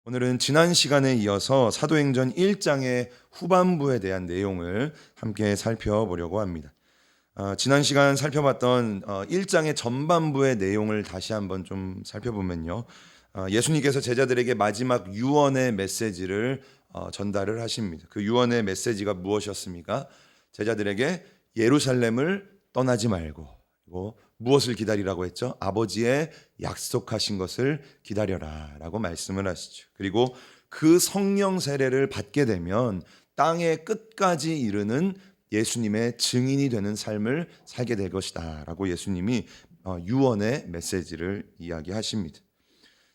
오늘은 지난 시간에 이어서 사도행전 1장의 후반부에 대한 내용을 함께 살펴보려고 합니다. 지난 시간 살펴봤던 1장의 전반부의 내용을 다시 한번 좀 살펴보면요. 예수님께서 제자들에게 마지막 유언의 메시지를 전달을 하십니다. 그 유언의 메시지가 무엇이었습니까? 제자들에게 예루살렘을 떠나지 말고, 그리고 무엇을 기다리라고 했죠? 아버지의 약속하신 것을 기다려라 라고 말씀을 하시죠. 그리고 그 성령 세례를 받게 되면 땅의 끝까지 이르는 예수님의 증인이 되는 삶을 살게 될 것이다 라고 예수님이 유언의 메시지를 이야기하십니다.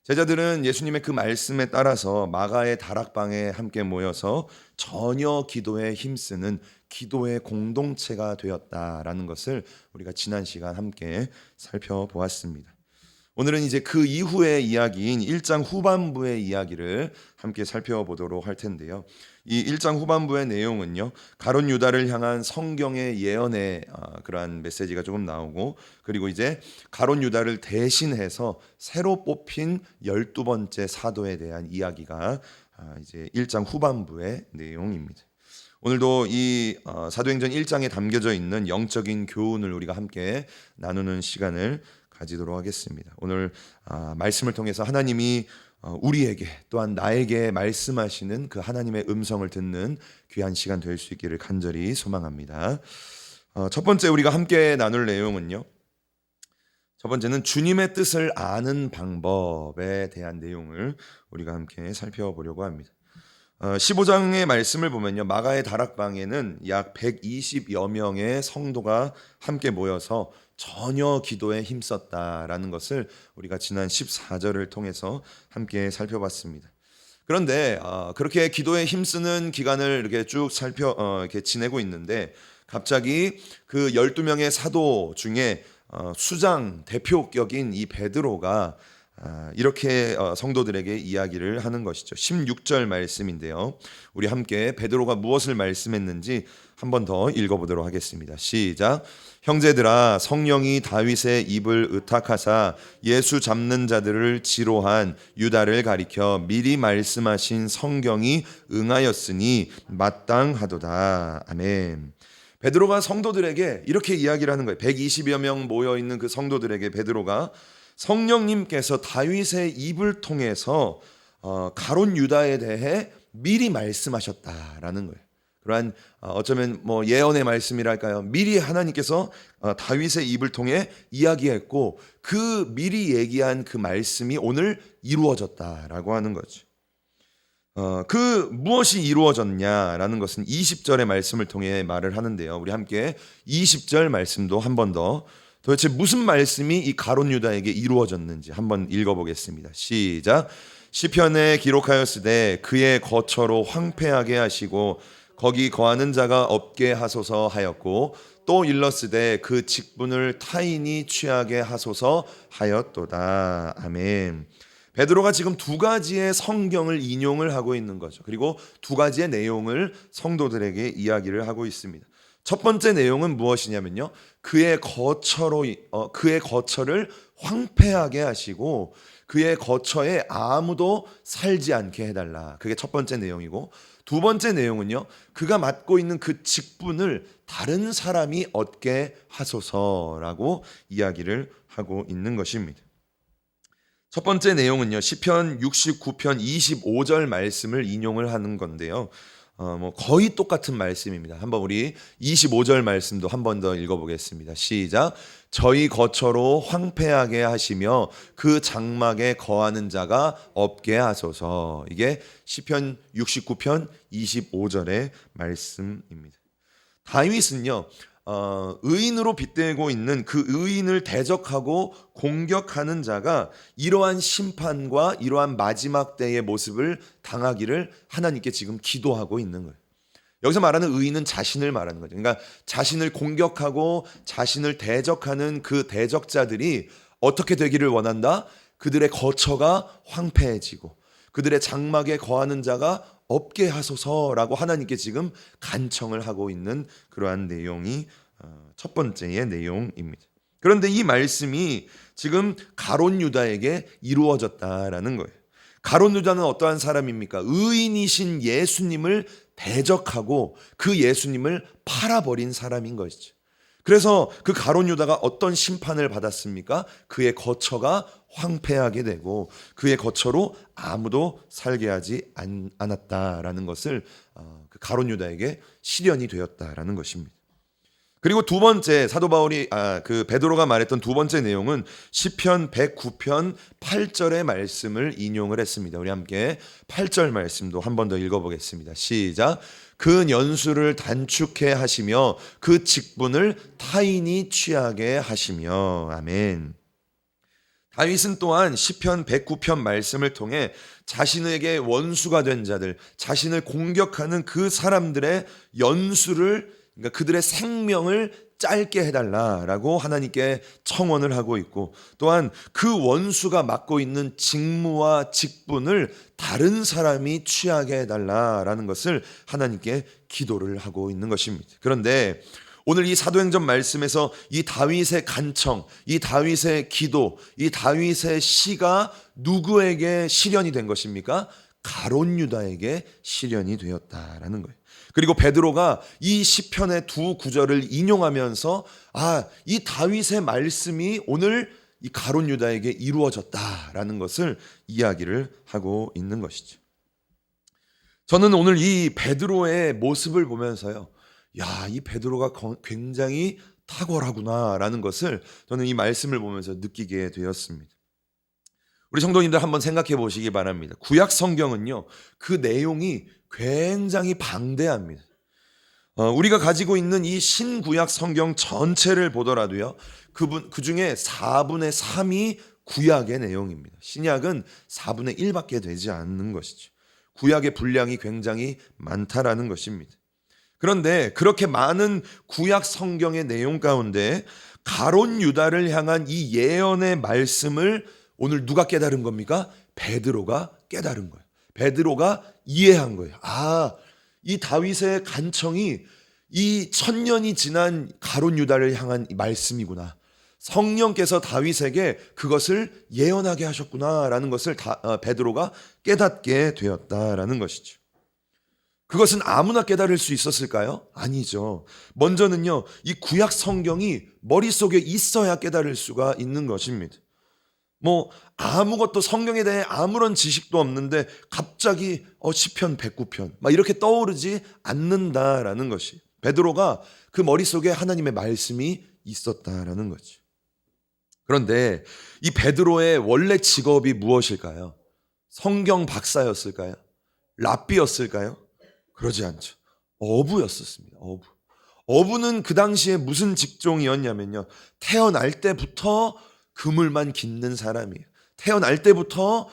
제자들은 예수님의 그 말씀에 따라서 마가의 다락방에 함께 모여서 전혀 기도에 힘쓰는 기도의 공동체가 되었다라는 것을 우리가 지난 시간 함께 살펴보았습니다. 오늘은 이제 그 이후의 이야기인 1장 후반부의 이야기를 함께 살펴보도록 할 텐데요. 이 1장 후반부의 내용은요, 가룟 유다를 향한 성경의 예언의 그러한 메시지가 조금 나오고, 그리고 이제 가룟 유다를 대신해서 새로 뽑힌 12번째 사도에 대한 이야기가 이제 1장 후반부의 내용입니다. 오늘도 이 사도행전 1장에 담겨져 있는 영적인 교훈을 우리가 함께 나누는 시간을 가지도록 하겠습니다. 오늘 말씀을 통해서 하나님이 우리에게 또한 나에게 말씀하시는 그 하나님의 음성을 듣는 귀한 시간 될 수 있기를 간절히 소망합니다. 첫 번째 우리가 함께 나눌 내용은요. 첫 번째는 주님의 뜻을 아는 방법에 대한 내용을 우리가 함께 살펴보려고 합니다. 15장의 말씀을 보면요, 마가의 다락방에는 약 120여 명의 성도가 함께 모여서 전혀 기도에 힘썼다라는 것을 우리가 지난 14절을 통해서 함께 살펴봤습니다. 그런데 그렇게 기도에 힘쓰는 기간을 이렇게 쭉 이렇게 지내고 있는데, 갑자기 그 12명의 사도 중에 수장 대표격인 이 베드로가 이렇게 성도들에게 이야기를 하는 것이죠. 16절 말씀인데요. 우리 함께 베드로가 무엇을 말씀했는지 한 번 더 읽어보도록 하겠습니다. 시작. 형제들아, 성령이 다윗의 입을 의탁하사 예수 잡는 자들을 지로한 유다를 가리켜 미리 말씀하신 성경이 응하였으니 마땅하도다. 아멘. 베드로가 성도들에게 이렇게 이야기를 하는 거예요. 120여 명 모여있는 그 성도들에게 베드로가 성령님께서 다윗의 입을 통해서 가룟 유다에 대해 미리 말씀하셨다라는 거예요. 그러한 어쩌면 뭐 예언의 말씀이랄까요. 미리 하나님께서 다윗의 입을 통해 이야기했고, 그 미리 얘기한 그 말씀이 오늘 이루어졌다라고 하는 거죠. 그 무엇이 이루어졌냐라는 것은 20절의 말씀을 통해 말을 하는데요. 우리 함께 20절 말씀도 한 번 더, 도대체 무슨 말씀이 이 가룟 유다에게 이루어졌는지 한번 읽어보겠습니다. 시작. 시편에 기록하였으되 그의 거처로 황폐하게 하시고 거기 거하는 자가 없게 하소서 하였고, 또 일렀으되 그 직분을 타인이 취하게 하소서 하였도다. 아멘. 베드로가 지금 두 가지의 성경을 인용을 하고 있는 거죠. 그리고 두 가지의 내용을 성도들에게 이야기를 하고 있습니다. 첫 번째 내용은 무엇이냐면요, 그의 거처를 황폐하게 하시고 그의 거처에 아무도 살지 않게 해달라. 그게 첫 번째 내용이고, 두 번째 내용은요, 그가 맡고 있는 그 직분을 다른 사람이 얻게 하소서라고 이야기를 하고 있는 것입니다. 첫 번째 내용은요, 시편 69편 25절 말씀을 인용을 하는 건데요. 거의 똑같은 말씀입니다. 한번 우리 25절 말씀도 한 번 더 읽어보겠습니다. 시작. 저희 거처로 황폐하게 하시며 그 장막에 거하는 자가 없게 하소서. 이게 시편 69편 25절의 말씀입니다. 다윗은요, 의인으로 빗대고 있는 그 의인을 대적하고 공격하는 자가 이러한 심판과 이러한 마지막 때의 모습을 당하기를 하나님께 지금 기도하고 있는 거예요. 여기서 말하는 의인은 자신을 말하는 거죠. 그러니까 자신을 공격하고 자신을 대적하는 그 대적자들이 어떻게 되기를 원한다? 그들의 거처가 황폐해지고 그들의 장막에 거하는 자가 없게 하소서라고 하나님께 지금 간청을 하고 있는 그러한 내용이 첫 번째의 내용입니다. 그런데 이 말씀이 지금 가룟 유다에게 이루어졌다라는 거예요. 가룟 유다는 어떠한 사람입니까? 의인이신 예수님을 대적하고 그 예수님을 팔아버린 사람인 것이죠. 그래서 그 가룟 유다가 어떤 심판을 받았습니까? 그의 거처가 황폐하게 되고 그의 거처로 아무도 살게 하지 않았다라는 것을 그 가룟 유다에게 시련이 되었다라는 것입니다. 그리고 두 번째 사도 바울이 그 베드로가 말했던 두 번째 내용은 시편 109편 8절의 말씀을 인용을 했습니다. 우리 함께 8절 말씀도 한 번 더 읽어보겠습니다. 시작. 그 연수를 단축해 하시며 그 직분을 타인이 취하게 하시며. 아멘. 다윗은 또한 시편 109편 말씀을 통해 자신에게 원수가 된 자들, 자신을 공격하는 그 사람들의 연수를, 그러니까 그들의 생명을 짧게 해달라라고 하나님께 청원을 하고 있고, 또한 그 원수가 맡고 있는 직무와 직분을 다른 사람이 취하게 해달라라는 것을 하나님께 기도를 하고 있는 것입니다. 그런데 오늘 이 사도행전 말씀에서 이 다윗의 간청, 이 다윗의 기도, 이 다윗의 시가 누구에게 실현이 된 것입니까? 가룟 유다에게 실현이 되었다라는 거예요. 그리고 베드로가 이 시편의 두 구절을 인용하면서 이 다윗의 말씀이 오늘 이 가룟 유다에게 이루어졌다라는 것을 이야기를 하고 있는 것이죠. 저는 오늘 이 베드로의 모습을 보면서요, 이 베드로가 굉장히 탁월하구나라는 것을 저는 이 말씀을 보면서 느끼게 되었습니다. 우리 성도님들 한번 생각해 보시기 바랍니다. 구약 성경은요, 그 내용이 굉장히 방대합니다. 우리가 가지고 있는 이 신구약 성경 전체를 보더라도요, 그 중에 4분의 3이 구약의 내용입니다. 신약은 4분의 1밖에 되지 않는 것이죠. 구약의 분량이 굉장히 많다라는 것입니다. 그런데 그렇게 많은 구약 성경의 내용 가운데 가룟 유다를 향한 이 예언의 말씀을 오늘 누가 깨달은 겁니까? 베드로가 깨달은 거예요. 베드로가 이해한 거예요. 이 다윗의 간청이 이 1000년이 지난 가룟 유다를 향한 말씀이구나. 성령께서 다윗에게 그것을 예언하게 하셨구나라는 것을 베드로가 깨닫게 되었다라는 것이죠. 그것은 아무나 깨달을 수 있었을까요? 아니죠. 먼저는요, 이 구약 성경이 머릿속에 있어야 깨달을 수가 있는 것입니다. 아무것도 성경에 대해 아무런 지식도 없는데 갑자기 시편 109편 막 이렇게 떠오르지 않는다라는 것이, 베드로가 그 머릿속에 하나님의 말씀이 있었다라는 거죠. 그런데 이 베드로의 원래 직업이 무엇일까요? 성경 박사였을까요? 랍비였을까요? 그러지 않죠. 어부였었습니다. 어부는 그 당시에 무슨 직종이었냐면요, 태어날 때부터 그물만 깃는 사람이에요. 태어날 때부터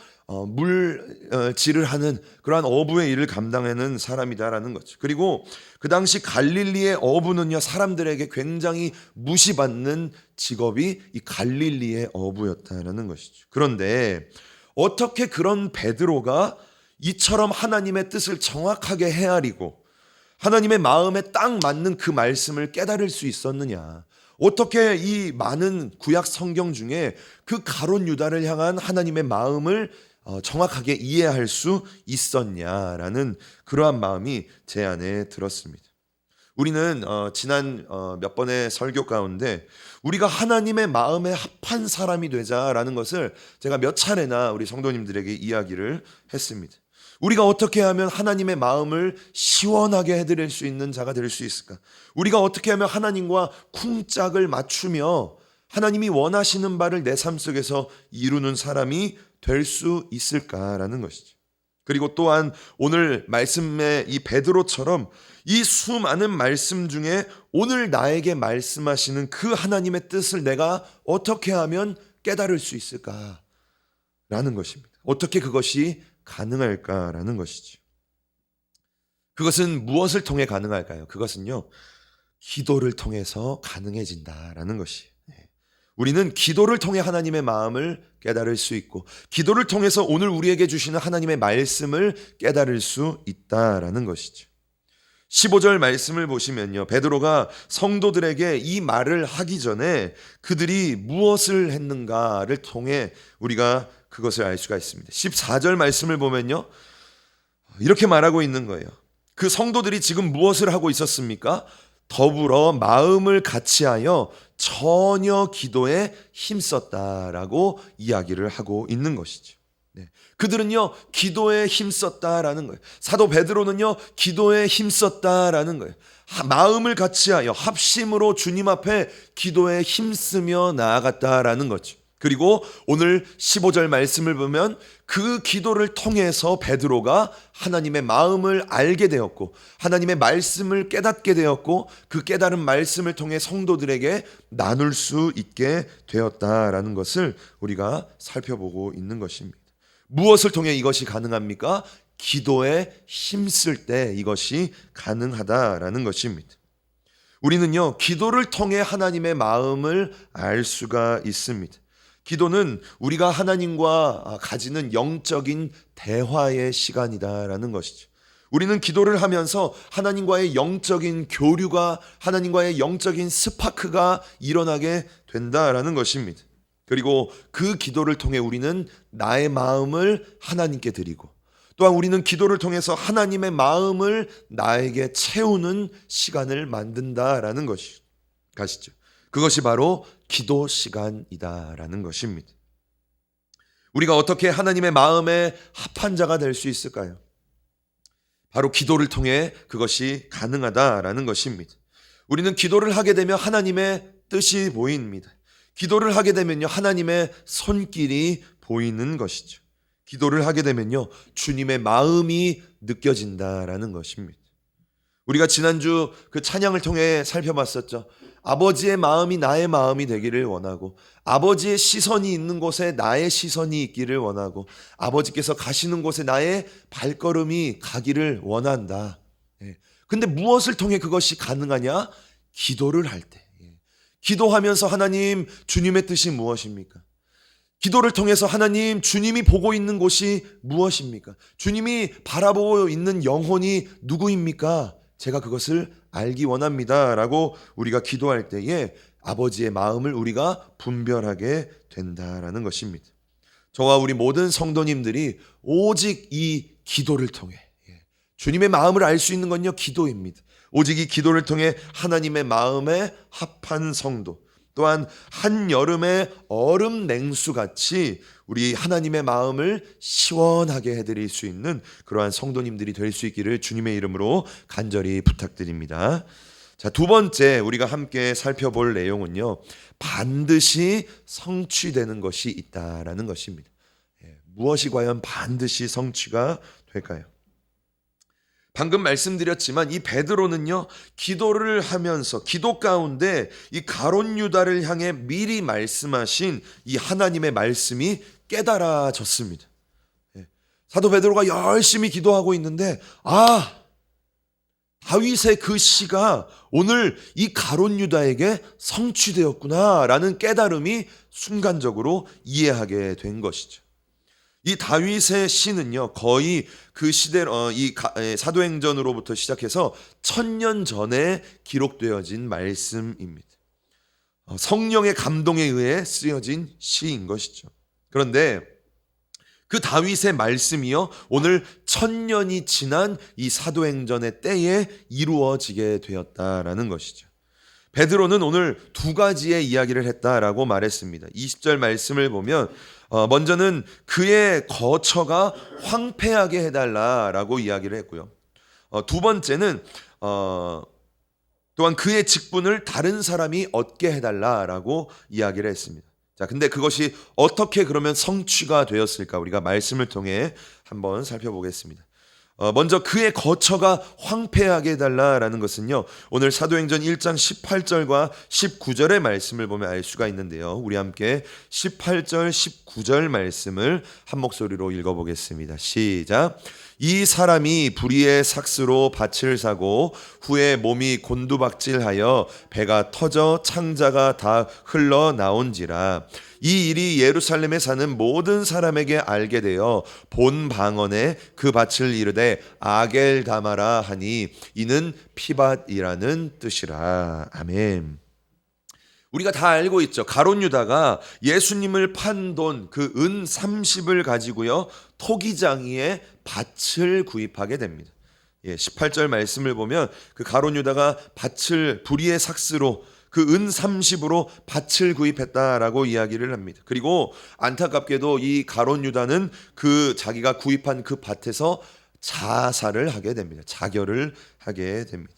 물질을 하는 그러한 어부의 일을 감당하는 사람이다라는 거죠. 그리고 그 당시 갈릴리의 어부는요, 사람들에게 굉장히 무시받는 직업이 이 갈릴리의 어부였다라는 것이죠. 그런데 어떻게 그런 베드로가 이처럼 하나님의 뜻을 정확하게 헤아리고 하나님의 마음에 딱 맞는 그 말씀을 깨달을 수 있었느냐? 어떻게 이 많은 구약 성경 중에 그 가룟 유다를 향한 하나님의 마음을 정확하게 이해할 수 있었냐라는 그러한 마음이 제 안에 들었습니다. 우리는 지난 몇 번의 설교 가운데 우리가 하나님의 마음에 합한 사람이 되자라는 것을 제가 몇 차례나 우리 성도님들에게 이야기를 했습니다. 우리가 어떻게 하면 하나님의 마음을 시원하게 해드릴 수 있는 자가 될 수 있을까? 우리가 어떻게 하면 하나님과 쿵짝을 맞추며 하나님이 원하시는 바를 내 삶 속에서 이루는 사람이 될 수 있을까라는 것이죠. 그리고 또한 오늘 말씀의 이 베드로처럼 이 수많은 말씀 중에 오늘 나에게 말씀하시는 그 하나님의 뜻을 내가 어떻게 하면 깨달을 수 있을까라는 것입니다. 어떻게 그것이 가능할까라는 것이죠. 그것은 무엇을 통해 가능할까요? 그것은요, 기도를 통해서 가능해진다라는 것이에요. 우리는 기도를 통해 하나님의 마음을 깨달을 수 있고, 기도를 통해서 오늘 우리에게 주시는 하나님의 말씀을 깨달을 수 있다라는 것이죠. 15절 말씀을 보시면요, 베드로가 성도들에게 이 말을 하기 전에 그들이 무엇을 했는가를 통해 우리가 그것을 알 수가 있습니다. 14절 말씀을 보면요, 이렇게 말하고 있는 거예요. 그 성도들이 지금 무엇을 하고 있었습니까? 더불어 마음을 같이하여 전혀 기도에 힘썼다라고 이야기를 하고 있는 것이죠. 네. 그들은요, 기도에 힘썼다라는 거예요. 사도 베드로는요, 기도에 힘썼다라는 거예요. 마음을 같이하여 합심으로 주님 앞에 기도에 힘쓰며 나아갔다라는 거죠. 그리고 오늘 15절 말씀을 보면 그 기도를 통해서 베드로가 하나님의 마음을 알게 되었고 하나님의 말씀을 깨닫게 되었고 그 깨달은 말씀을 통해 성도들에게 나눌 수 있게 되었다라는 것을 우리가 살펴보고 있는 것입니다. 무엇을 통해 이것이 가능합니까? 기도에 힘쓸 때 이것이 가능하다라는 것입니다. 우리는요, 기도를 통해 하나님의 마음을 알 수가 있습니다. 기도는 우리가 하나님과 가지는 영적인 대화의 시간이다라는 것이죠. 우리는 기도를 하면서 하나님과의 영적인 교류가, 하나님과의 영적인 스파크가 일어나게 된다라는 것입니다. 그리고 그 기도를 통해 우리는 나의 마음을 하나님께 드리고 또한 우리는 기도를 통해서 하나님의 마음을 나에게 채우는 시간을 만든다라는 것이죠. 그것이 바로 기도 시간이다라는 것입니다. 우리가 어떻게 하나님의 마음에 합한 자가 될 수 있을까요? 바로 기도를 통해 그것이 가능하다라는 것입니다. 우리는 기도를 하게 되면 하나님의 뜻이 보입니다. 기도를 하게 되면요, 하나님의 손길이 보이는 것이죠. 기도를 하게 되면요, 주님의 마음이 느껴진다라는 것입니다. 우리가 지난주 그 찬양을 통해 살펴봤었죠. 아버지의 마음이 나의 마음이 되기를 원하고 아버지의 시선이 있는 곳에 나의 시선이 있기를 원하고 아버지께서 가시는 곳에 나의 발걸음이 가기를 원한다. 근데 무엇을 통해 그것이 가능하냐? 기도를 할 때. 기도하면서 하나님, 주님의 뜻이 무엇입니까? 기도를 통해서 하나님, 주님이 보고 있는 곳이 무엇입니까? 주님이 바라보고 있는 영혼이 누구입니까? 제가 그것을 알기 원합니다 라고 우리가 기도할 때에 아버지의 마음을 우리가 분별하게 된다라는 것입니다. 저와 우리 모든 성도님들이 오직 이 기도를 통해 주님의 마음을 알 수 있는 건요, 기도입니다. 오직 이 기도를 통해 하나님의 마음에 합한 성도, 또한 한여름의 얼음 냉수같이 우리 하나님의 마음을 시원하게 해드릴 수 있는 그러한 성도님들이 될 수 있기를 주님의 이름으로 간절히 부탁드립니다. 자, 두 번째 우리가 함께 살펴볼 내용은요, 반드시 성취되는 것이 있다라는 것입니다. 무엇이 과연 반드시 성취가 될까요? 방금 말씀드렸지만 이 베드로는요, 기도를 하면서 기도 가운데 이 가룟 유다를 향해 미리 말씀하신 이 하나님의 말씀이 깨달아졌습니다. 사도 베드로가 열심히 기도하고 있는데 다윗의 그 시가 오늘 이 가룟 유다에게 성취되었구나라는 깨달음이 순간적으로 이해하게 된 것이죠. 이 다윗의 시는요, 거의 그 시대 사도행전으로부터 시작해서 1000년 전에 기록되어진 말씀입니다. 성령의 감동에 의해 쓰여진 시인 것이죠. 그런데 그 다윗의 말씀이요, 오늘 1000년이 지난 이 사도행전의 때에 이루어지게 되었다라는 것이죠. 베드로는 오늘 두 가지의 이야기를 했다라고 말했습니다. 20절 말씀을 보면 먼저는 그의 거처가 황폐하게 해달라라고 이야기를 했고요. 두 번째는 또한 그의 직분을 다른 사람이 얻게 해달라라고 이야기를 했습니다. 자, 근데 그것이 어떻게 그러면 성취가 되었을까? 우리가 말씀을 통해 한번 살펴보겠습니다. 먼저 그의 거처가 황폐하게 해달라라는 것은요, 오늘 사도행전 1장 18절과 19절의 말씀을 보면 알 수가 있는데요, 우리 함께 18절 19절 말씀을 한 목소리로 읽어보겠습니다. 시작. 이 사람이 불의의 삭스로 밭을 사고 후에 몸이 곤두박질하여 배가 터져 창자가 다 흘러나온지라. 이 일이 예루살렘에 사는 모든 사람에게 알게 되어 본 방언에 그 밭을 이르되 아겔다마라 하니 이는 피밭이라는 뜻이라. 아멘. 우리가 다 알고 있죠. 가룟 유다가 예수님을 판 돈 그 은 30을 가지고요, 토기장이의 밭을 구입하게 됩니다. 18절 말씀을 보면 그 가룟 유다가 밭을 불의의 삭스로 그 은 30으로 밭을 구입했다라고 이야기를 합니다. 그리고 안타깝게도 이 가룟 유다는 그 자기가 구입한 그 밭에서 자살을 하게 됩니다. 자결을 하게 됩니다.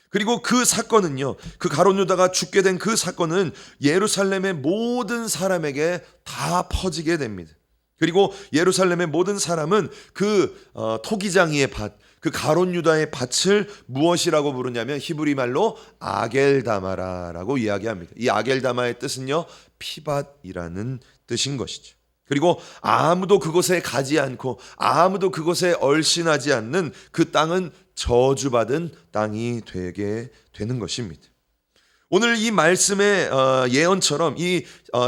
그리고 그 사건은요, 그 가룟 유다가 죽게 된 그 사건은 예루살렘의 모든 사람에게 다 퍼지게 됩니다. 그리고 예루살렘의 모든 사람은 그 토기장이의 밭, 그 가룟 유다의 밭을 무엇이라고 부르냐면 히브리 말로 아겔다마라라고 이야기합니다. 이 아겔다마의 뜻은요, 피밭이라는 뜻인 것이죠. 그리고 아무도 그곳에 가지 않고 아무도 그곳에 얼씬하지 않는 그 땅은 저주받은 땅이 되게 되는 것입니다. 오늘 이 말씀의 예언처럼, 이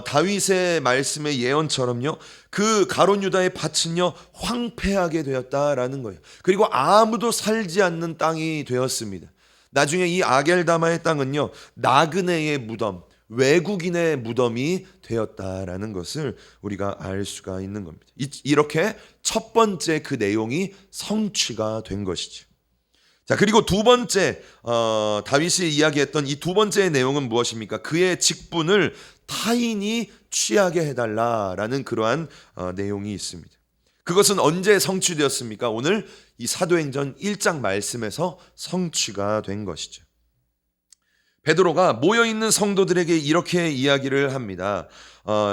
다윗의 말씀의 예언처럼요, 그 가룟 유다의 밭은요 황폐하게 되었다라는 거예요. 그리고 아무도 살지 않는 땅이 되었습니다. 나중에 이 아겔다마의 땅은요 나그네의 무덤, 외국인의 무덤이 되었다라는 것을 우리가 알 수가 있는 겁니다. 이렇게 첫 번째 그 내용이 성취가 된 것이죠. 자, 그리고 두 번째 다윗이 이야기했던 이 두 번째 내용은 무엇입니까? 그의 직분을 타인이 취하게 해달라라는 그러한 내용이 있습니다. 그것은 언제 성취되었습니까? 오늘 이 사도행전 1장 말씀에서 성취가 된 것이죠. 베드로가 모여있는 성도들에게 이렇게 이야기를 합니다.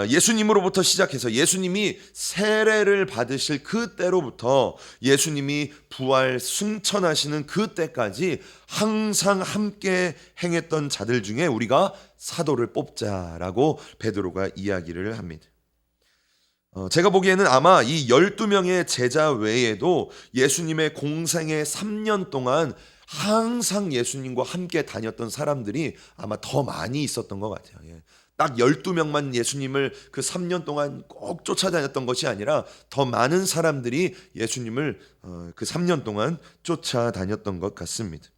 예수님으로부터 시작해서 예수님이 세례를 받으실 그때로부터 예수님이 부활 승천하시는 그때까지 항상 함께 행했던 자들 중에 우리가 사도를 뽑자라고 베드로가 이야기를 합니다. 제가 보기에는 아마 이 12명의 제자 외에도 예수님의 공생의 3년 동안 항상 예수님과 함께 다녔던 사람들이 아마 더 많이 있었던 것 같아요. 딱 12명만 예수님을 그 3년 동안 꼭 쫓아다녔던 것이 아니라 더 많은 사람들이 예수님을 그 3년 동안 쫓아다녔던 것 같습니다.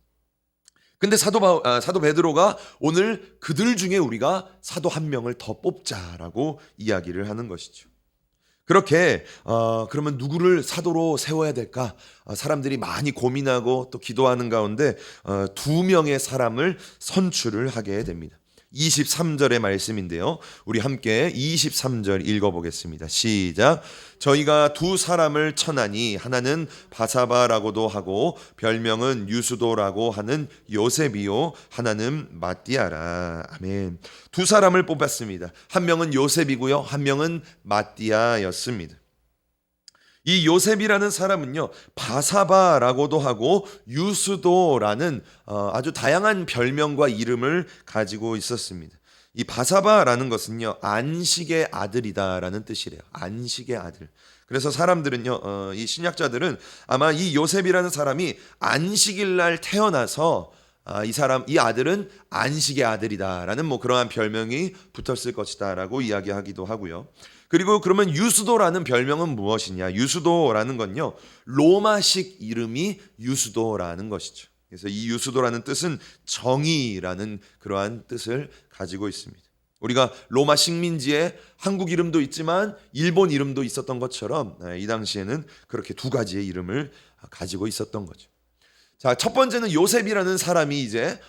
근데 사도 베드로가 오늘 그들 중에 우리가 사도 한 명을 더 뽑자라고 이야기를 하는 것이죠. 그렇게 그러면 누구를 사도로 세워야 될까? 사람들이 많이 고민하고 또 기도하는 가운데 2명의 사람을 선출을 하게 됩니다. 23절의 말씀인데요, 우리 함께 23절 읽어보겠습니다. 시작. 저희가 두 사람을 쳐나니 하나는 바사바라고도 하고 별명은 유수도라고 하는 요셉이요, 하나는 마띠아라. 아멘. 두 사람을 뽑았습니다. 한 명은 요셉이고요, 한 명은 마띠아였습니다. 이 요셉이라는 사람은요 바사바라고도 하고 유수도라는 아주 다양한 별명과 이름을 가지고 있었습니다. 이 바사바라는 것은요 안식의 아들이다라는 뜻이래요. 안식의 아들. 그래서 사람들은요 이 신약자들은 아마 이 요셉이라는 사람이 안식일 날 태어나서 이 아들은 안식의 아들이다라는 그러한 별명이 붙었을 것이다라고 이야기하기도 하고요. 그리고 그러면 유수도라는 별명은 무엇이냐? 유수도라는 건요 로마식 이름이 유수도라는 것이죠. 그래서 이 유수도라는 뜻은 정의라는 그러한 뜻을 가지고 있습니다. 우리가 로마 식민지에 한국 이름도 있지만 일본 이름도 있었던 것처럼 이 당시에는 그렇게 두 가지의 이름을 가지고 있었던 거죠. 자, 첫 번째는 요셉이라는 사람이 이제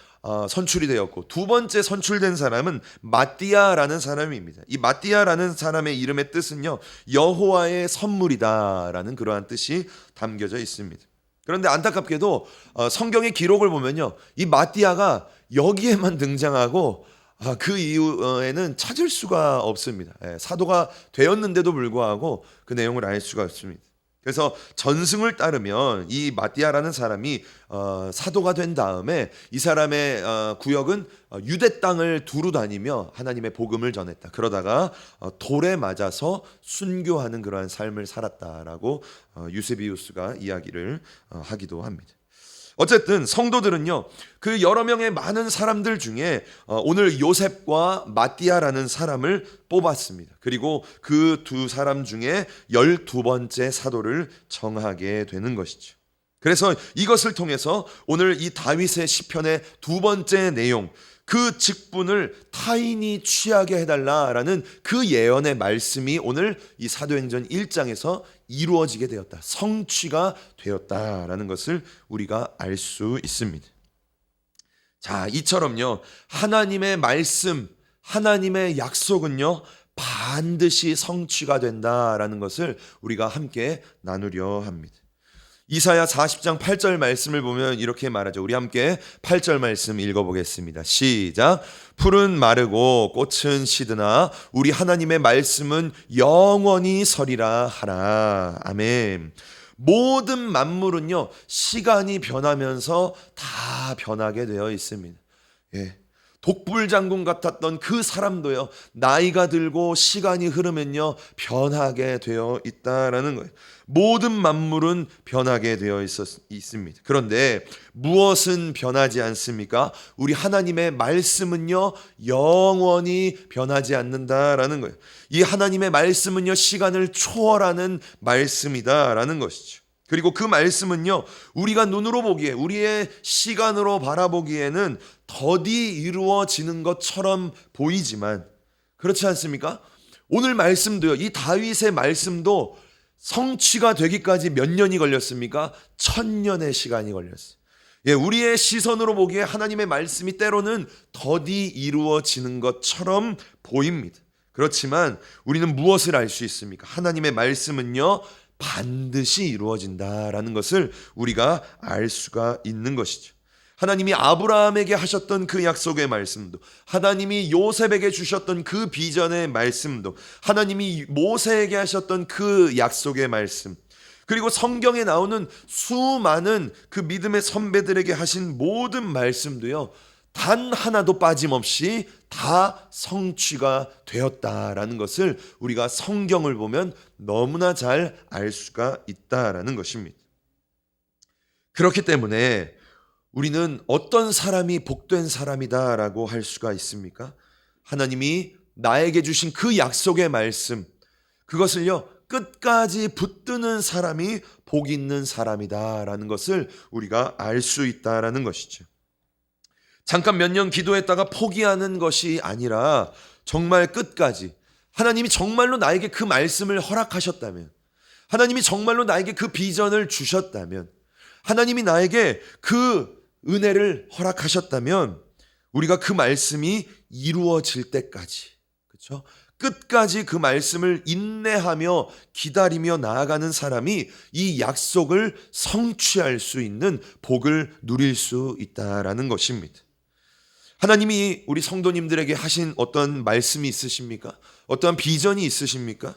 선출이 되었고, 두 번째 선출된 사람은 마띠아라는 사람입니다. 이 마띠아라는 사람의 이름의 뜻은요 여호와의 선물이다라는 그러한 뜻이 담겨져 있습니다. 그런데 안타깝게도 성경의 기록을 보면요 이 마띠아가 여기에만 등장하고 그 이후에는 찾을 수가 없습니다. 사도가 되었는데도 불구하고 그 내용을 알 수가 없습니다. 그래서 전승을 따르면 이 마띠아라는 사람이 사도가 된 다음에 이 사람의 구역은 유대 땅을 두루 다니며 하나님의 복음을 전했다. 그러다가 돌에 맞아서 순교하는 그러한 삶을 살았다라고 유세비우스가 이야기를 하기도 합니다. 어쨌든 성도들은요 그 여러 명의 많은 사람들 중에 오늘 요셉과 마띠아라는 사람을 뽑았습니다. 그리고 그 두 사람 중에 12번째 사도를 정하게 되는 것이죠. 그래서 이것을 통해서 오늘 이 다윗의 시편의 두 번째 내용, 그 직분을 타인이 취하게 해달라라는 그 예언의 말씀이 오늘 이 사도행전 1장에서 이루어지게 되었다. 성취가 되었다라는 것을 우리가 알 수 있습니다. 자, 이처럼요, 하나님의 말씀, 하나님의 약속은요, 반드시 성취가 된다라는 것을 우리가 함께 나누려 합니다. 이사야 40장 8절 말씀을 보면 이렇게 말하죠. 우리 함께 8절 말씀 읽어보겠습니다. 시작. 풀은 마르고 꽃은 시드나 우리 하나님의 말씀은 영원히 서리라 하라. 아멘. 모든 만물은요, 시간이 변하면서 다 변하게 되어 있습니다. 예. 독불장군 같았던 그 사람도요, 나이가 들고 시간이 흐르면요, 변하게 되어 있다라는 거예요. 모든 만물은 변하게 되어 있습니다. 그런데 무엇은 변하지 않습니까? 우리 하나님의 말씀은요, 영원히 변하지 않는다라는 거예요. 이 하나님의 말씀은요, 시간을 초월하는 말씀이다라는 것이죠. 그리고 그 말씀은요, 우리가 눈으로 보기에, 우리의 시간으로 바라보기에는 더디 이루어지는 것처럼 보이지만 그렇지 않습니까? 오늘 말씀도요, 이 다윗의 말씀도 성취가 되기까지 몇 년이 걸렸습니까? 1000년의 시간이 걸렸어요. 예, 우리의 시선으로 보기에 하나님의 말씀이 때로는 더디 이루어지는 것처럼 보입니다. 그렇지만 우리는 무엇을 알 수 있습니까? 하나님의 말씀은요, 반드시 이루어진다라는 것을 우리가 알 수가 있는 것이죠. 하나님이 아브라함에게 하셨던 그 약속의 말씀도, 하나님이 요셉에게 주셨던 그 비전의 말씀도, 하나님이 모세에게 하셨던 그 약속의 말씀, 그리고 성경에 나오는 수많은 그 믿음의 선배들에게 하신 모든 말씀도요, 단 하나도 빠짐없이 다 성취가 되었다라는 것을 우리가 성경을 보면 너무나 잘 알 수가 있다라는 것입니다. 그렇기 때문에 우리는 어떤 사람이 복된 사람이다라고 할 수가 있습니까? 하나님이 나에게 주신 그 약속의 말씀, 그것을요, 끝까지 붙드는 사람이 복 있는 사람이다라는 것을 우리가 알 수 있다라는 것이죠. 잠깐 몇 년 기도했다가 포기하는 것이 아니라 정말 끝까지, 하나님이 정말로 나에게 그 말씀을 허락하셨다면, 하나님이 정말로 나에게 그 비전을 주셨다면, 하나님이 나에게 그 은혜를 허락하셨다면 우리가 그 말씀이 이루어질 때까지, 그렇죠? 끝까지 그 말씀을 인내하며 기다리며 나아가는 사람이 이 약속을 성취할 수 있는 복을 누릴 수 있다라는 것입니다. 하나님이 우리 성도님들에게 하신 어떤 말씀이 있으십니까? 어떠한 비전이 있으십니까?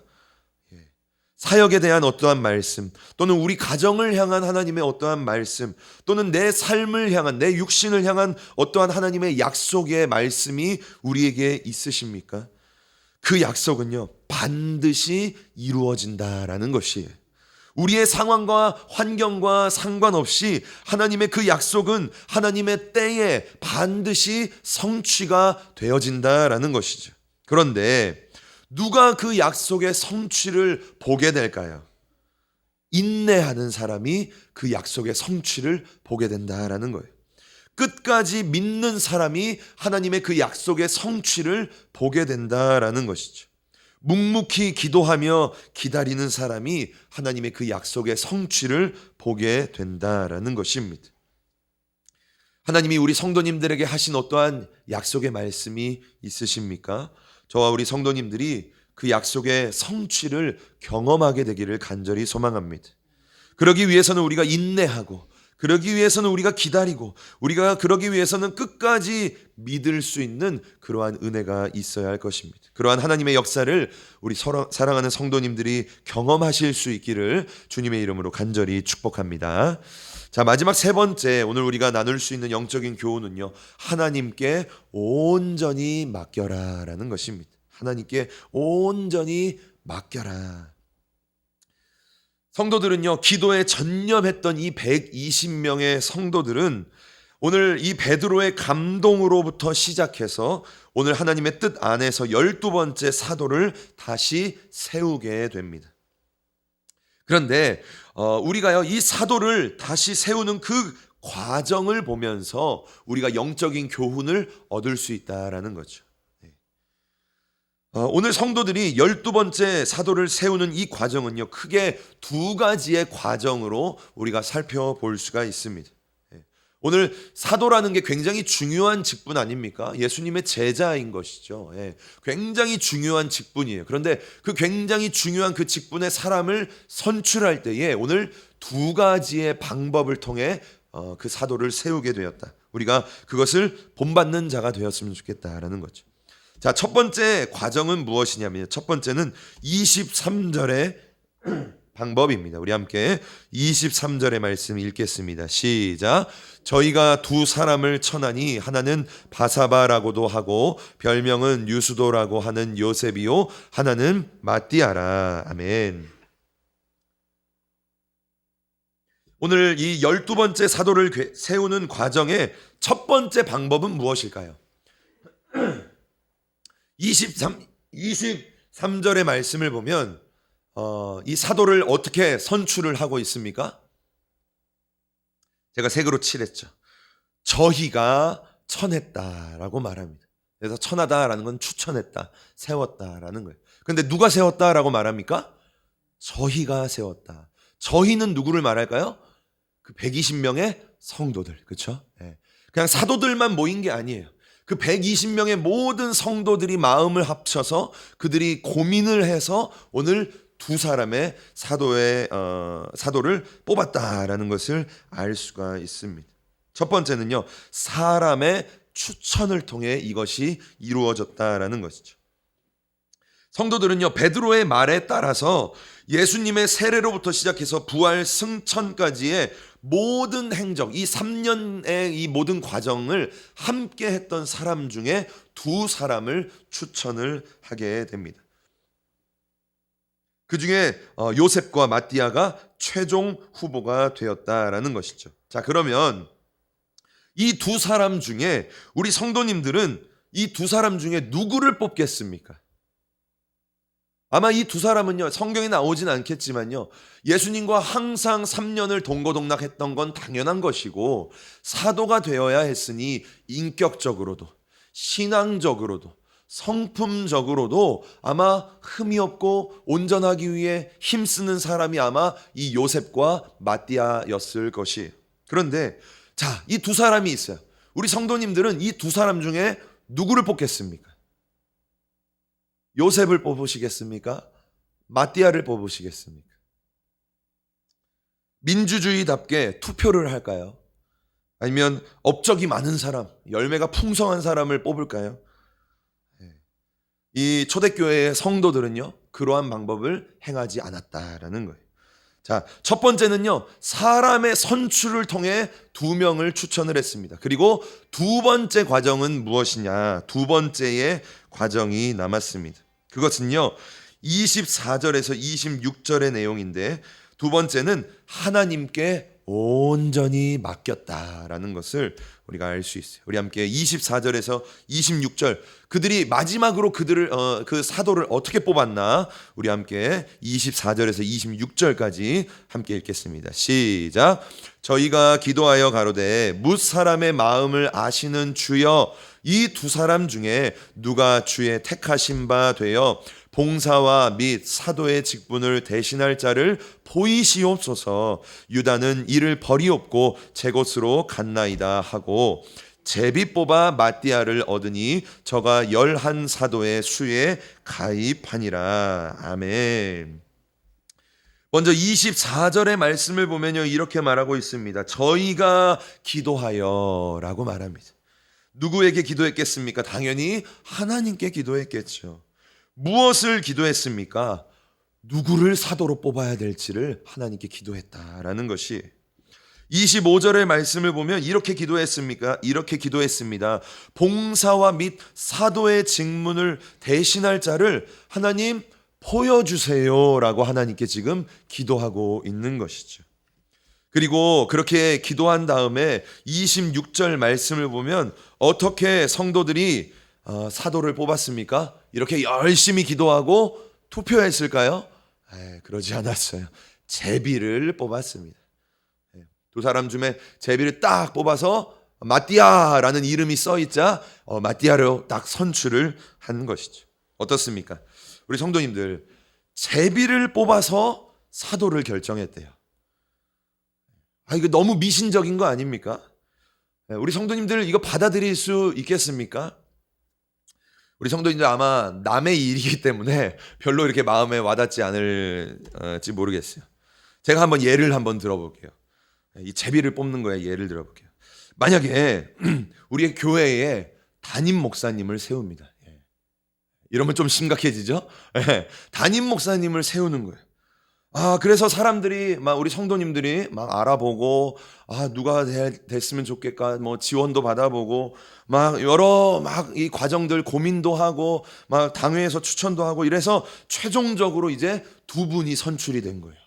사역에 대한 어떠한 말씀, 또는 우리 가정을 향한 하나님의 어떠한 말씀, 또는 내 삶을 향한, 내 육신을 향한 어떠한 하나님의 약속의 말씀이 우리에게 있으십니까? 그 약속은요, 반드시 이루어진다라는 것이에요. 우리의 상황과 환경과 상관없이 하나님의 그 약속은 하나님의 때에 반드시 성취가 되어진다라는 것이죠. 그런데 누가 그 약속의 성취를 보게 될까요? 인내하는 사람이 그 약속의 성취를 보게 된다라는 거예요. 끝까지 믿는 사람이 하나님의 그 약속의 성취를 보게 된다라는 것이죠. 묵묵히 기도하며 기다리는 사람이 하나님의 그 약속의 성취를 보게 된다라는 것입니다. 하나님이 우리 성도님들에게 하신 어떠한 약속의 말씀이 있으십니까? 저와 우리 성도님들이 그 약속의 성취를 경험하게 되기를 간절히 소망합니다. 그러기 위해서는 우리가 인내하고, 그러기 위해서는 우리가 기다리고, 우리가 그러기 위해서는 끝까지 믿을 수 있는 그러한 은혜가 있어야 할 것입니다. 그러한 하나님의 역사를 우리 사랑하는 성도님들이 경험하실 수 있기를 주님의 이름으로 간절히 축복합니다. 자, 마지막 세 번째, 오늘 우리가 나눌 수 있는 영적인 교훈은요, 하나님께 온전히 맡겨라 라는 것입니다. 하나님께 온전히 맡겨라. 성도들은요, 기도에 전념했던 이 120명의 성도들은 오늘 이 베드로의 감동으로부터 시작해서 오늘 하나님의 뜻 안에서 12번째 사도를 다시 세우게 됩니다. 그런데 우리가요, 이 사도를 다시 세우는 그 과정을 보면서 우리가 영적인 교훈을 얻을 수 있다라는 거죠. 오늘 성도들이 12번째 사도를 세우는 이 과정은요, 크게 두 가지의 과정으로 우리가 살펴볼 수가 있습니다. 오늘 사도라는 게 굉장히 중요한 직분 아닙니까? 예수님의 제자인 것이죠. 굉장히 중요한 직분이에요. 그런데 그 굉장히 중요한 그 직분의 사람을 선출할 때에 오늘 두 가지의 방법을 통해 그 사도를 세우게 되었다. 우리가 그것을 본받는 자가 되었으면 좋겠다라는 거죠. 자, 첫 번째 과정은 무엇이냐면, 첫 번째는 23절의 방법입니다. 우리 함께 23절의 말씀 읽겠습니다. 시작. 저희가 두 사람을 쳐나니 하나는 바사바라고도 하고 별명은 유수도라고 하는 요셉이요 하나는 마띠아라. 아멘. 오늘 이 12번째 사도를 세우는 과정의 첫 번째 방법은 무엇일까요? 23절의 말씀을 보면 이 사도를 어떻게 선출을 하고 있습니까? 제가 색으로 칠했죠. 저희가 천했다라고 말합니다. 그래서 천하다라는 건 추천했다, 세웠다라는 거예요. 그런데 누가 세웠다라고 말합니까? 저희가 세웠다. 저희는 누구를 말할까요? 그 120명의 성도들, 그렇죠? 그냥 사도들만 모인 게 아니에요. 그 120명의 모든 성도들이 마음을 합쳐서 그들이 고민을 해서 오늘 두 사람의 사도를 뽑았다라는 것을 알 수가 있습니다. 첫 번째는요, 사람의 추천을 통해 이것이 이루어졌다라는 것이죠. 성도들은요, 베드로의 말에 따라서 예수님의 세례로부터 시작해서 부활 승천까지의 모든 행적, 이 3년의 이 모든 과정을 함께 했던 사람 중에 두 사람을 추천을 하게 됩니다. 그 중에 요셉과 마띠아가 최종 후보가 되었다라는 것이죠. 자, 그러면 이 두 사람 중에 우리 성도님들은 이 두 사람 중에 누구를 뽑겠습니까? 아마 이 두 사람은요, 성경에 나오진 않겠지만요, 예수님과 항상 3년을 동고동락했던 건 당연한 것이고 사도가 되어야 했으니 인격적으로도 신앙적으로도 성품적으로도 아마 흠이 없고 온전하기 위해 힘쓰는 사람이 아마 이 요셉과 마띠아였을 것이에요. 그런데 자, 이 두 사람이 있어요. 우리 성도님들은 이 두 사람 중에 누구를 뽑겠습니까? 요셉을 뽑으시겠습니까? 마띠아를 뽑으시겠습니까? 민주주의답게 투표를 할까요? 아니면 업적이 많은 사람, 열매가 풍성한 사람을 뽑을까요? 이 초대교회의 성도들은요, 그러한 방법을 행하지 않았다라는 거예요. 자, 첫 번째는요, 사람의 선출을 통해 두 명을 추천을 했습니다. 그리고 두 번째 과정은 무엇이냐? 두 번째의 과정이 남았습니다. 그것은요, 24절에서 26절의 내용인데, 두 번째는 하나님께 온전히 맡겼다라는 것을 우리가 알 수 있어요. 우리 함께 24절에서 26절, 그들이 마지막으로 그 사도를 어떻게 뽑았나, 우리 함께 24절에서 26절까지 함께 읽겠습니다. 시작. 저희가 기도하여 가로되 뭇 사람의 마음을 아시는 주여, 이 두 사람 중에 누가 주의 택하신 바 되어 봉사와 및 사도의 직분을 대신할 자를 보이시옵소서. 유다는 이를 버리옵고 제 곳으로 갔나이다 하고 제비 뽑아 마띠아를 얻으니 저가 11 사도의 수에 가입하니라. 아멘. 먼저 24절의 말씀을 보면요, 이렇게 말하고 있습니다. 저희가 기도하여 라고 말합니다. 누구에게 기도했겠습니까? 당연히 하나님께 기도했겠죠. 무엇을 기도했습니까? 누구를 사도로 뽑아야 될지를 하나님께 기도했다라는 것이 25절의 말씀을 보면 이렇게 기도했습니까? 이렇게 기도했습니다. 봉사와 및 사도의 직분을 대신할 자를 하나님 보여주세요 라고 하나님께 지금 기도하고 있는 것이죠. 그리고 그렇게 기도한 다음에 26절 말씀을 보면 어떻게 성도들이 사도를 뽑았습니까? 이렇게 열심히 기도하고 투표했을까요? 그러지 않았어요. 제비를 뽑았습니다. 두 사람 중에 제비를 딱 뽑아서 마띠아라는 이름이 써있자 마띠아로 딱 선출을 한 것이죠. 어떻습니까? 우리 성도님들, 제비를 뽑아서 사도를 결정했대요. 이거 너무 미신적인 거 아닙니까? 우리 성도님들 이거 받아들일 수 있겠습니까? 우리 성도님들 아마 남의 일이기 때문에 별로 이렇게 마음에 와닿지 않을지 모르겠어요. 제가 한번 예를 한번 들어볼게요. 이 제비를 뽑는 거에 예를 들어볼게요. 만약에 우리의 교회에 담임 목사님을 세웁니다. 이러면 좀 심각해지죠? 담임 목사님을 세우는 거예요. 그래서 사람들이 우리 성도님들이 알아보고 누가 됐으면 좋겠까 지원도 받아보고 여러 이 과정들 고민도 하고 당회에서 추천도 하고 이래서 최종적으로 이제 두 분이 선출이 된 거예요.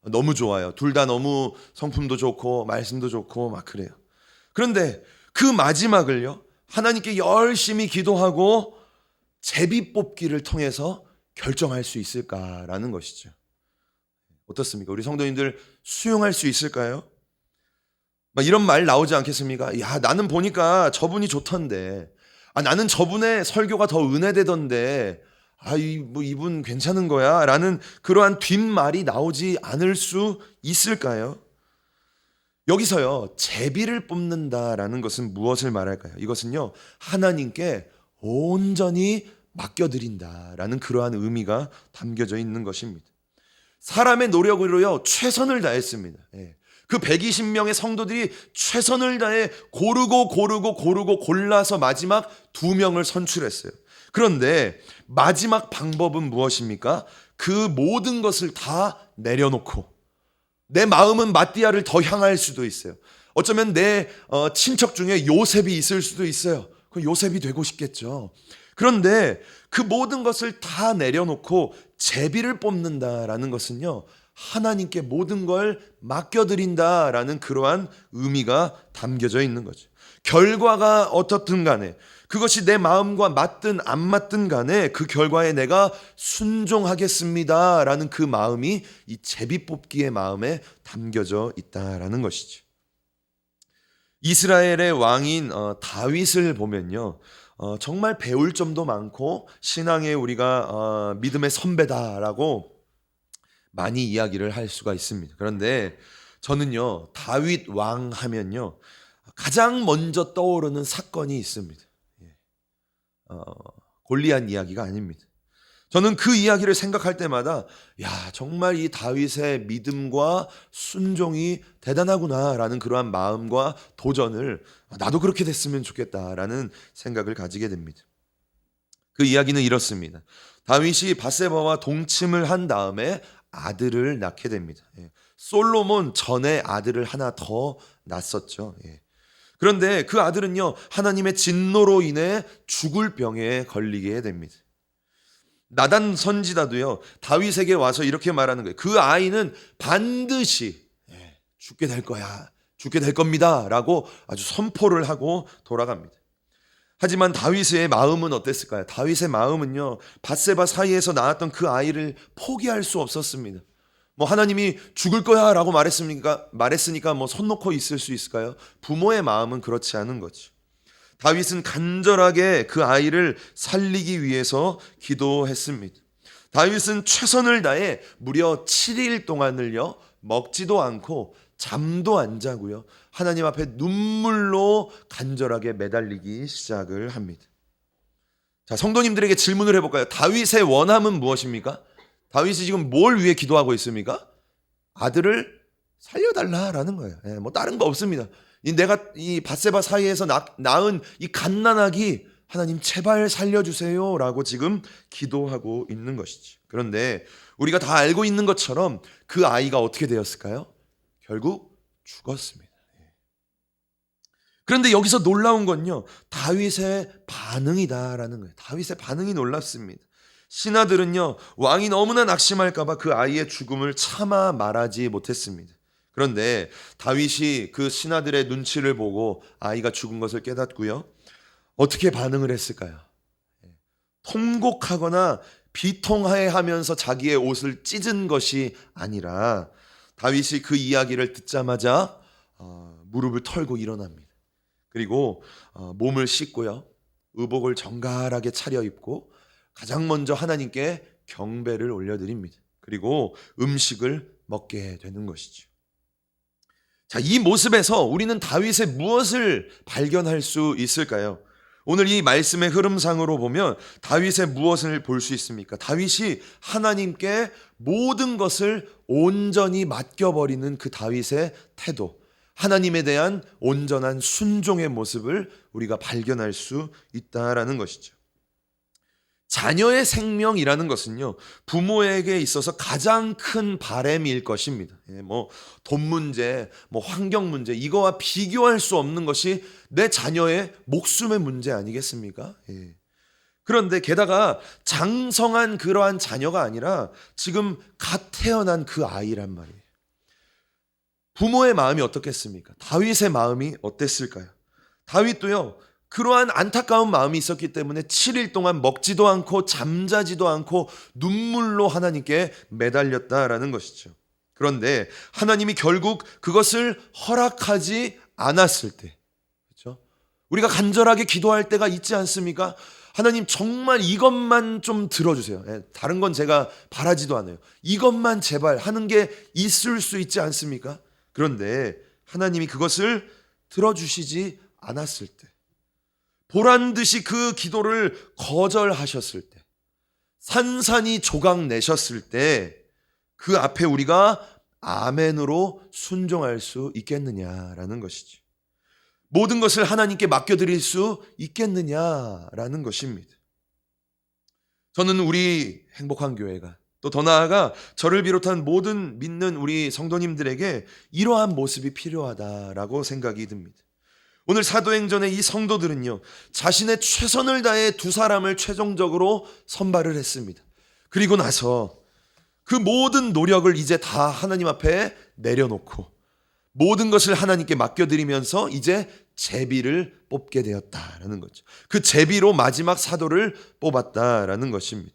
너무 좋아요. 둘 다 너무 성품도 좋고 말씀도 좋고 그래요. 그런데 그 마지막을요, 하나님께 열심히 기도하고 제비 뽑기를 통해서 결정할 수 있을까라는 것이죠. 어떻습니까? 우리 성도님들 수용할 수 있을까요? 이런 말 나오지 않겠습니까? 야, 나는 보니까 저분이 좋던데, 나는 저분의 설교가 더 은혜되던데, 이분 괜찮은 거야? 라는 그러한 뒷말이 나오지 않을 수 있을까요? 여기서요, 제비를 뽑는다라는 것은 무엇을 말할까요? 이것은요, 하나님께 온전히 맡겨드린다라는 그러한 의미가 담겨져 있는 것입니다. 사람의 노력으로요, 최선을 다했습니다. 그 120명의 성도들이 최선을 다해 고르고 골라서 마지막 2명을 선출했어요. 그런데 마지막 방법은 무엇입니까? 그 모든 것을 다 내려놓고, 내 마음은 마띠아를 더 향할 수도 있어요. 어쩌면 내 친척 중에 요셉이 있을 수도 있어요. 그 요셉이 되고 싶겠죠. 그런데 그 모든 것을 다 내려놓고 제비를 뽑는다라는 것은요, 하나님께 모든 걸 맡겨드린다라는 그러한 의미가 담겨져 있는 거죠. 결과가 어떻든 간에, 그것이 내 마음과 맞든 안 맞든 간에 그 결과에 내가 순종하겠습니다라는 그 마음이 이 제비 뽑기의 마음에 담겨져 있다라는 것이죠. 이스라엘의 왕인 다윗을 보면요, 정말 배울 점도 많고 신앙의 우리가 믿음의 선배다라고 많이 이야기를 할 수가 있습니다. 그런데 저는요, 다윗 왕 하면요, 가장 먼저 떠오르는 사건이 있습니다. 골리앗 이야기가 아닙니다. 저는 그 이야기를 생각할 때마다 정말 이 다윗의 믿음과 순종이 대단하구나라는 그러한 마음과 도전을, 나도 그렇게 됐으면 좋겠다라는 생각을 가지게 됩니다. 그 이야기는 이렇습니다. 다윗이 밧세바와 동침을 한 다음에 아들을 낳게 됩니다. 솔로몬 전에 아들을 하나 더 낳았었죠. 그런데 그 아들은요, 하나님의 진노로 인해 죽을 병에 걸리게 됩니다. 나단 선지자도요, 다윗에게 와서 이렇게 말하는 거예요. 그 아이는 반드시 죽게 될 거야, 죽게 될 겁니다 라고 아주 선포를 하고 돌아갑니다. 하지만 다윗의 마음은 어땠을까요? 다윗의 마음은요, 밧세바 사이에서 낳았던 그 아이를 포기할 수 없었습니다. 하나님이 죽을 거야 라고 말했으니까 손 놓고 있을 수 있을까요? 부모의 마음은 그렇지 않은 거죠. 다윗은 간절하게 그 아이를 살리기 위해서 기도했습니다. 다윗은 최선을 다해 무려 7일 동안을요, 먹지도 않고 잠도 안 자고요, 하나님 앞에 눈물로 간절하게 매달리기 시작을 합니다. 자, 성도님들에게 질문을 해볼까요? 다윗의 원함은 무엇입니까? 다윗이 지금 뭘 위해 기도하고 있습니까? 아들을 살려달라라는 거예요. 다른 거 없습니다. 내가 이 밧세바 사이에서 낳은 이 갓난아기, 하나님 제발 살려주세요 라고 지금 기도하고 있는 것이지. 그런데 우리가 다 알고 있는 것처럼 그 아이가 어떻게 되었을까요? 결국 죽었습니다. 그런데 여기서 놀라운 건요, 다윗의 반응이다라는 거예요. 다윗의 반응이 놀랍습니다. 신하들은요, 왕이 너무나 낙심할까봐 그 아이의 죽음을 참아 말하지 못했습니다. 그런데 다윗이 그 신하들의 눈치를 보고 아이가 죽은 것을 깨닫고요, 어떻게 반응을 했을까요? 통곡하거나 비통해하면서 자기의 옷을 찢은 것이 아니라 다윗이 그 이야기를 듣자마자 무릎을 털고 일어납니다. 그리고 몸을 씻고요, 의복을 정갈하게 차려입고 가장 먼저 하나님께 경배를 올려드립니다. 그리고 음식을 먹게 되는 것이죠. 자, 이 모습에서 우리는 다윗의 무엇을 발견할 수 있을까요? 오늘 이 말씀의 흐름상으로 보면 다윗의 무엇을 볼 수 있습니까? 다윗이 하나님께 모든 것을 온전히 맡겨버리는 그 다윗의 태도, 하나님에 대한 온전한 순종의 모습을 우리가 발견할 수 있다라는 것이죠. 자녀의 생명이라는 것은요, 부모에게 있어서 가장 큰 바램일 것입니다. 돈 문제, 환경 문제, 이거와 비교할 수 없는 것이 내 자녀의 목숨의 문제 아니겠습니까? 그런데 게다가 장성한 그러한 자녀가 아니라 지금 갓 태어난 그 아이란 말이에요. 부모의 마음이 어떻겠습니까? 다윗의 마음이 어땠을까요? 다윗도요, 그러한 안타까운 마음이 있었기 때문에 7일 동안 먹지도 않고 잠자지도 않고 눈물로 하나님께 매달렸다라는 것이죠. 그런데 하나님이 결국 그것을 허락하지 않았을 때, 그렇죠? 우리가 간절하게 기도할 때가 있지 않습니까? 하나님, 정말 이것만 좀 들어주세요. 다른 건 제가 바라지도 않아요. 이것만 제발 하는 게 있을 수 있지 않습니까? 그런데 하나님이 그것을 들어주시지 않았을 때, 보란 듯이 그 기도를 거절하셨을 때, 산산이 조각 내셨을 때, 그 앞에 우리가 아멘으로 순종할 수 있겠느냐라는 것이지. 모든 것을 하나님께 맡겨드릴 수 있겠느냐라는 것입니다. 저는 우리 행복한 교회가, 또 더 나아가 저를 비롯한 모든 믿는 우리 성도님들에게 이러한 모습이 필요하다라고 생각이 듭니다. 오늘 사도행전의 이 성도들은요, 자신의 최선을 다해 두 사람을 최종적으로 선발을 했습니다. 그리고 나서 그 모든 노력을 이제 다 하나님 앞에 내려놓고 모든 것을 하나님께 맡겨드리면서 이제 제비를 뽑게 되었다라는 거죠. 그 제비로 마지막 사도를 뽑았다라는 것입니다.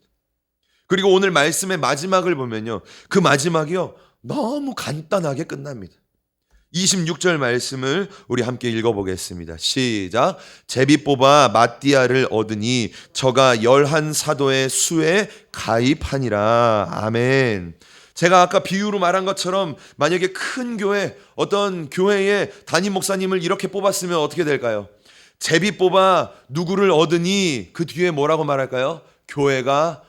그리고 오늘 말씀의 마지막을 보면요, 그 마지막이요, 너무 간단하게 끝납니다. 26절 말씀을 우리 함께 읽어보겠습니다. 시작. 제비 뽑아 마띠아를 얻으니 저가 11사도의 수에 가입하니라. 아멘. 제가 아까 비유로 말한 것처럼 만약에 큰 교회, 어떤 교회의 담임 목사님을 이렇게 뽑았으면 어떻게 될까요? 제비 뽑아 누구를 얻으니 그 뒤에 뭐라고 말할까요? 교회가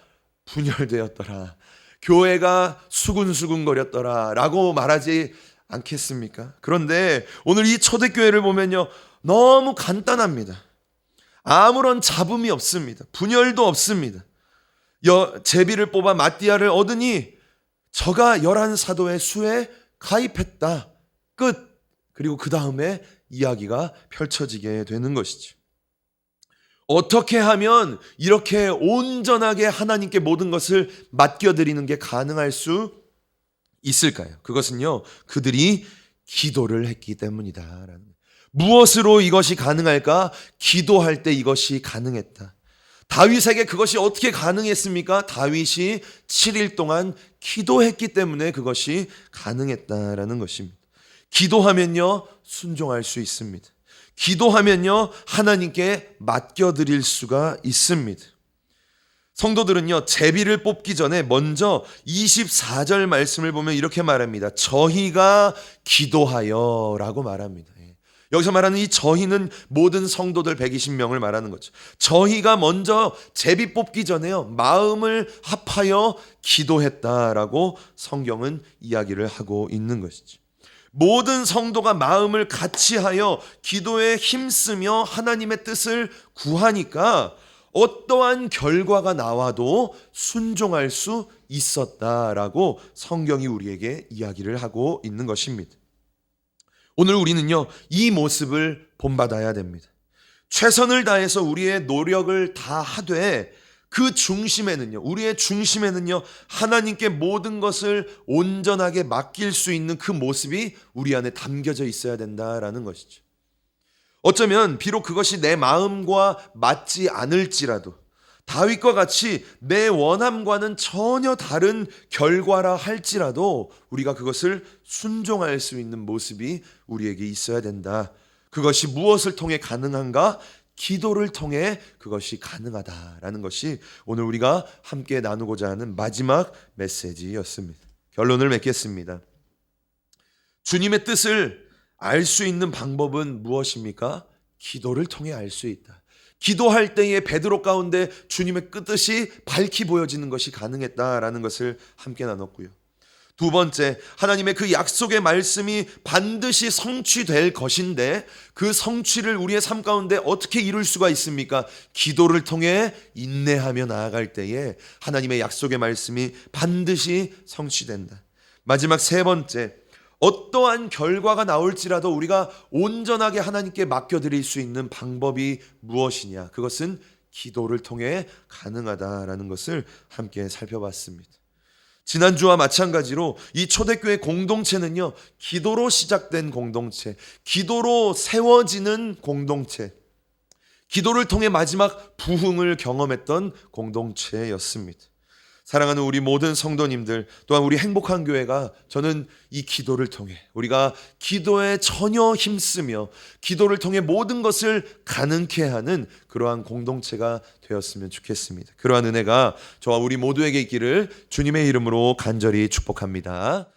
분열되었더라, 교회가 수군수군거렸더라 라고 말하지 않겠습니까? 그런데 오늘 이 초대교회를 보면요, 너무 간단합니다. 아무런 잡음이 없습니다. 분열도 없습니다. 제비를 뽑아 마띠아를 얻으니 저가 11사도의 수에 가입했다. 끝. 그리고 그 다음에 이야기가 펼쳐지게 되는 것이죠. 어떻게 하면 이렇게 온전하게 하나님께 모든 것을 맡겨드리는 게 가능할 수 있을까요? 그것은요, 그들이 기도를 했기 때문이다. 무엇으로 이것이 가능할까? 기도할 때 이것이 가능했다. 다윗에게 그것이 어떻게 가능했습니까? 다윗이 7일 동안 기도했기 때문에 그것이 가능했다라는 것입니다. 기도하면요, 순종할 수 있습니다. 기도하면요, 하나님께 맡겨드릴 수가 있습니다. 성도들은요, 제비를 뽑기 전에 먼저 24절 말씀을 보면 이렇게 말합니다. 저희가 기도하여 라고 말합니다. 여기서 말하는 이 저희는 모든 성도들 120명을 말하는 거죠. 저희가 먼저 제비 뽑기 전에요, 마음을 합하여 기도했다라고 성경은 이야기를 하고 있는 것이죠. 모든 성도가 마음을 같이 하여 기도에 힘쓰며 하나님의 뜻을 구하니까 어떠한 결과가 나와도 순종할 수 있었다라고 성경이 우리에게 이야기를 하고 있는 것입니다. 오늘 우리는요, 이 모습을 본받아야 됩니다. 최선을 다해서 우리의 노력을 다 하되 그 중심에는요, 우리의 중심에는요, 하나님께 모든 것을 온전하게 맡길 수 있는 그 모습이 우리 안에 담겨져 있어야 된다라는 것이죠. 어쩌면 비록 그것이 내 마음과 맞지 않을지라도, 다윗과 같이 내 원함과는 전혀 다른 결과라 할지라도 우리가 그것을 순종할 수 있는 모습이 우리에게 있어야 된다. 그것이 무엇을 통해 가능한가? 기도를 통해 그것이 가능하다라는 것이 오늘 우리가 함께 나누고자 하는 마지막 메시지였습니다. 결론을 맺겠습니다. 주님의 뜻을 알 수 있는 방법은 무엇입니까? 기도를 통해 알 수 있다. 기도할 때에 베드로 가운데 주님의 뜻이 밝히 보여지는 것이 가능했다라는 것을 함께 나눴고요. 두 번째, 하나님의 그 약속의 말씀이 반드시 성취될 것인데 그 성취를 우리의 삶 가운데 어떻게 이룰 수가 있습니까? 기도를 통해 인내하며 나아갈 때에 하나님의 약속의 말씀이 반드시 성취된다. 마지막 세 번째, 어떠한 결과가 나올지라도 우리가 온전하게 하나님께 맡겨드릴 수 있는 방법이 무엇이냐? 그것은 기도를 통해 가능하다라는 것을 함께 살펴봤습니다. 지난주와 마찬가지로 이 초대교회 공동체는요, 기도로 시작된 공동체, 기도로 세워지는 공동체, 기도를 통해 마지막 부흥을 경험했던 공동체였습니다. 사랑하는 우리 모든 성도님들, 또한 우리 행복한 교회가 저는 이 기도를 통해 우리가 기도에 전혀 힘쓰며 기도를 통해 모든 것을 가능케 하는 그러한 공동체가 되었으면 좋겠습니다. 그러한 은혜가 저와 우리 모두에게 있기를 주님의 이름으로 간절히 축복합니다.